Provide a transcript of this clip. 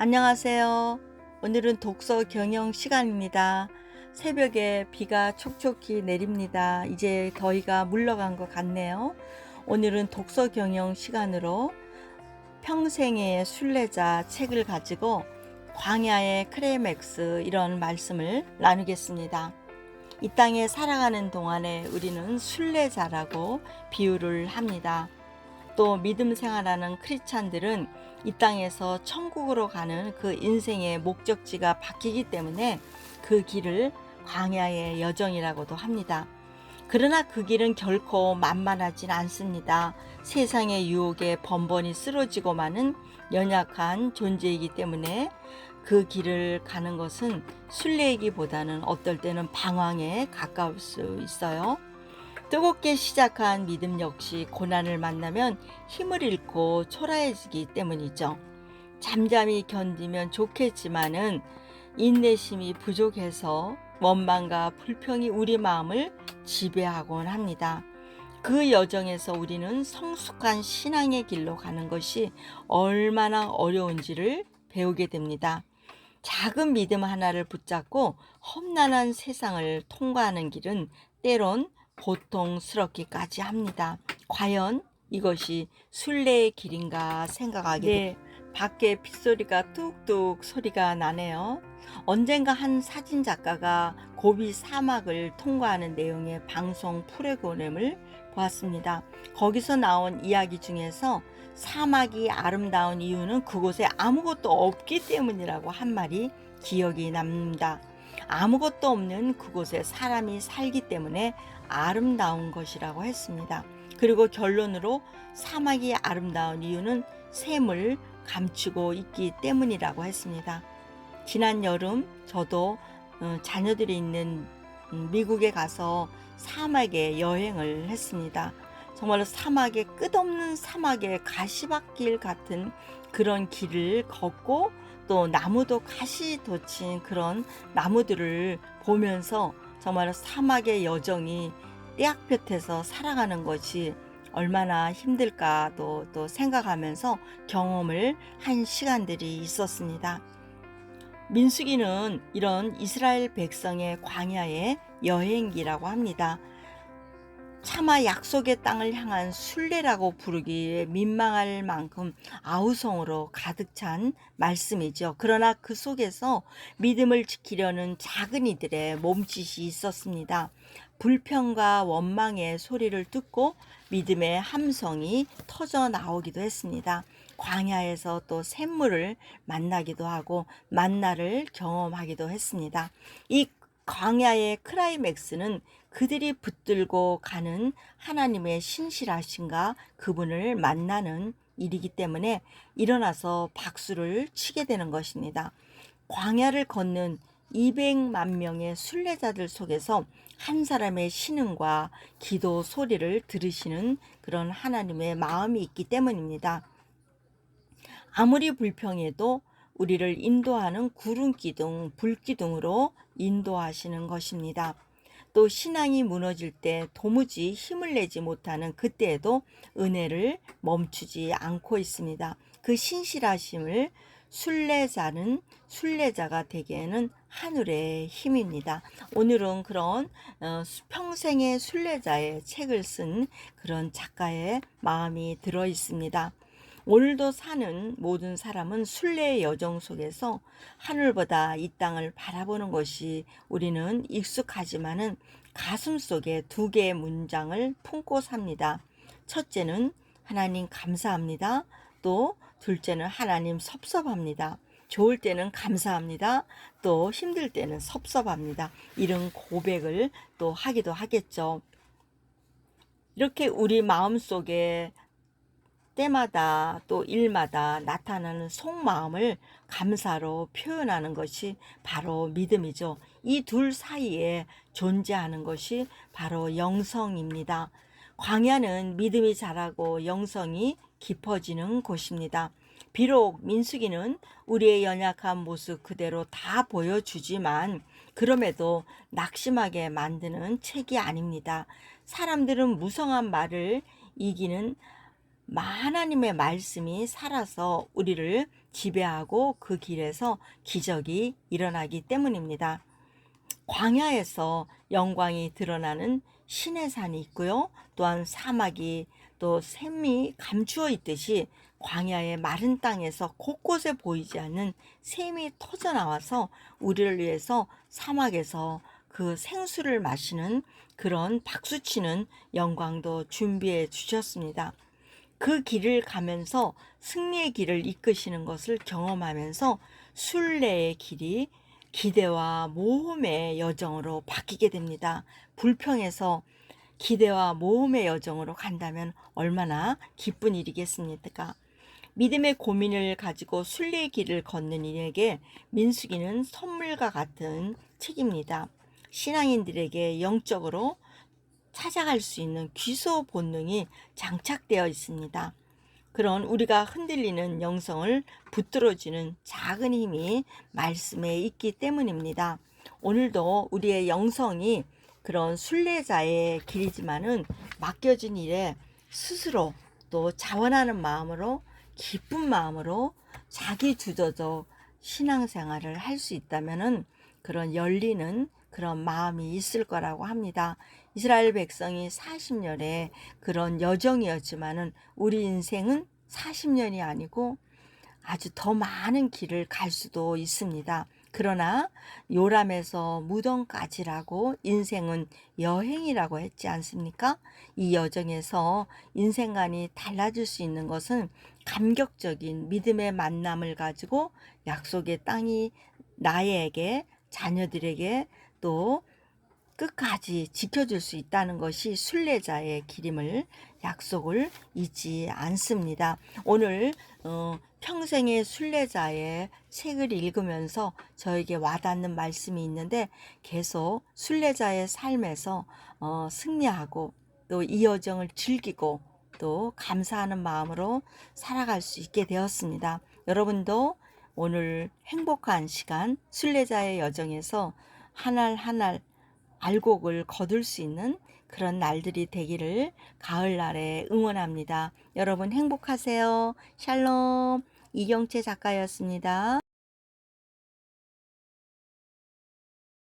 안녕하세요. 오늘은 독서 경영 시간입니다. 새벽에 비가 촉촉히 내립니다. 이제 더위가 물러간 것 같네요. 오늘은 독서 경영 시간으로 평생의 순례자 책을 가지고 광야의 클라이맥스 이런 말씀을 나누겠습니다. 이 땅에 살아가는 동안에 우리는 순례자라고 비유를 합니다. 또 믿음 생활하는 크리스찬들은 이 땅에서 천국으로 가는 그 인생의 목적지가 바뀌기 때문에 그 길을 광야의 여정이라고도 합니다. 그러나 그 길은 결코 만만하진 않습니다. 세상의 유혹에 번번이 쓰러지고 마는 연약한 존재이기 때문에 그 길을 가는 것은 순례이기보다는 어떨 때는 방황에 가까울 수 있어요. 뜨겁게 시작한 믿음 역시 고난을 만나면 힘을 잃고 초라해지기 때문이죠. 잠잠히 견디면 좋겠지만은 인내심이 부족해서 원망과 불평이 우리 마음을 지배하곤 합니다. 그 여정에서 우리는 성숙한 신앙의 길로 가는 것이 얼마나 어려운지를 배우게 됩니다. 작은 믿음 하나를 붙잡고 험난한 세상을 통과하는 길은 때론 고통스럽기까지 합니다. 과연 이것이 순례의 길인가 생각하게 됩니다. 밖에 빗소리가 뚝뚝 소리가 나네요. 언젠가 한 사진 작가가 고비 사막을 통과하는 내용의 방송 프로그램을 보았습니다. 거기서 나온 이야기 중에서 사막이 아름다운 이유는 그곳에 아무것도 없기 때문이라고 한 말이 기억이 납니다. 아무것도 없는 그곳에 사람이 살기 때문에 아름다운 것이라고 했습니다. 그리고 결론으로 사막이 아름다운 이유는 샘을 감추고 있기 때문이라고 했습니다. 지난 여름 저도 자녀들이 있는 미국에 가서 사막에 여행을 했습니다. 정말로 사막의 끝없는 사막의 가시밭길 같은 그런 길을 걷고 또 나무도 가시 돋친 그런 나무들을 보면서 정말로 사막의 여정이 떼약볕에서 살아가는 것이 얼마나 힘들까도 또 생각하면서 경험을 한 시간들이 있었습니다. 민수기는 이런 이스라엘 백성의 광야의 여행기라고 합니다. 차마 약속의 땅을 향한 순례라고 부르기에 민망할 만큼 아우성으로 가득 찬 말씀이죠. 그러나 그 속에서 믿음을 지키려는 작은 이들의 몸짓이 있었습니다. 불평과 원망의 소리를 듣고 믿음의 함성이 터져 나오기도 했습니다. 광야에서 또 샘물을 만나기도 하고 만나를 경험하기도 했습니다. 이 광야의 클라이맥스는 그들이 붙들고 가는 하나님의 신실하심과 그분을 만나는 일이기 때문에 일어나서 박수를 치게 되는 것입니다. 광야를 걷는 200만 명의 순례자들 속에서 한 사람의 신음과 기도 소리를 들으시는 그런 하나님의 마음이 있기 때문입니다. 아무리 불평해도 우리를 인도하는 구름기둥, 불기둥으로 인도하시는 것입니다. 또 신앙이 무너질 때 도무지 힘을 내지 못하는 그때에도 은혜를 멈추지 않고 있습니다. 그 신실하심을 순례자가 되기에는 하늘의 힘입니다. 오늘은 그런 평생의 순례자의 책을 쓴 그런 작가의 마음이 들어 있습니다. 오늘도 사는 모든 사람은 순례의 여정 속에서 하늘보다 이 땅을 바라보는 것이 우리는 익숙하지만은 가슴 속에 두 개의 문장을 품고 삽니다. 첫째는 하나님 감사합니다. 또 둘째는 하나님 섭섭합니다. 좋을 때는 감사합니다. 또 힘들 때는 섭섭합니다. 이런 고백을 또 하기도 하겠죠. 이렇게 우리 마음속에 때마다 또 일마다 나타나는 속마음을 감사로 표현하는 것이 바로 믿음이죠. 이 둘 사이에 존재하는 것이 바로 영성입니다. 광야는 믿음이 자라고 영성이 깊어지는 곳입니다. 비록 민수기는 우리의 연약한 모습 그대로 다 보여주지만 그럼에도 낙심하게 만드는 책이 아닙니다. 사람들은 무성한 말을 이기는 하나님의 말씀이 살아서 우리를 지배하고 그 길에서 기적이 일어나기 때문입니다. 광야에서 영광이 드러나는 시내산이 있고요. 또한 사막이 또 샘이 감추어 있듯이 광야의 마른 땅에서 곳곳에 보이지 않는 샘이 터져 나와서 우리를 위해서 사막에서 그 생수를 마시는 그런 박수치는 영광도 준비해 주셨습니다. 그 길을 가면서 승리의 길을 이끄시는 것을 경험하면서 순례의 길이 기대와 모험의 여정으로 바뀌게 됩니다. 불평에서 기대와 모험의 여정으로 간다면 얼마나 기쁜 일이겠습니까? 믿음의 고민을 가지고 순례의 길을 걷는 이에게 민수기는 선물과 같은 책입니다. 신앙인들에게 영적으로 찾아갈 수 있는 귀소 본능이 장착되어 있습니다. 그런 우리가 흔들리는 영성을 붙들어주는 작은 힘이 말씀에 있기 때문입니다. 오늘도 우리의 영성이 그런 순례자의 길이지만은 맡겨진 일에 스스로 또 자원하는 마음으로 기쁜 마음으로 자기 주도적 신앙생활을 할 수 있다면은 그런 열리는 그런 마음이 있을 거라고 합니다. 이스라엘 백성이 40년의 그런 여정이었지만은 우리 인생은 40년이 아니고 아주 더 많은 길을 갈 수도 있습니다. 그러나 요람에서 무덤까지라고 인생은 여행이라고 했지 않습니까? 이 여정에서 인생관이 달라질 수 있는 것은 감격적인 믿음의 만남을 가지고 약속의 땅이 나에게 자녀들에게 또 끝까지 지켜줄 수 있다는 것이 순례자의 길임을 약속을 잊지 않습니다. 오늘 평생의 순례자의 책을 읽으면서 저에게 와닿는 말씀이 있는데 계속 순례자의 삶에서 승리하고 또 이 여정을 즐기고 또 감사하는 마음으로 살아갈 수 있게 되었습니다. 여러분도 오늘 행복한 시간 순례자의 여정에서 한 알 한 알 알곡을 거둘 수 있는 그런 날들이 되기를 가을날에 응원합니다. 여러분 행복하세요. 샬롬. 이경채 작가였습니다.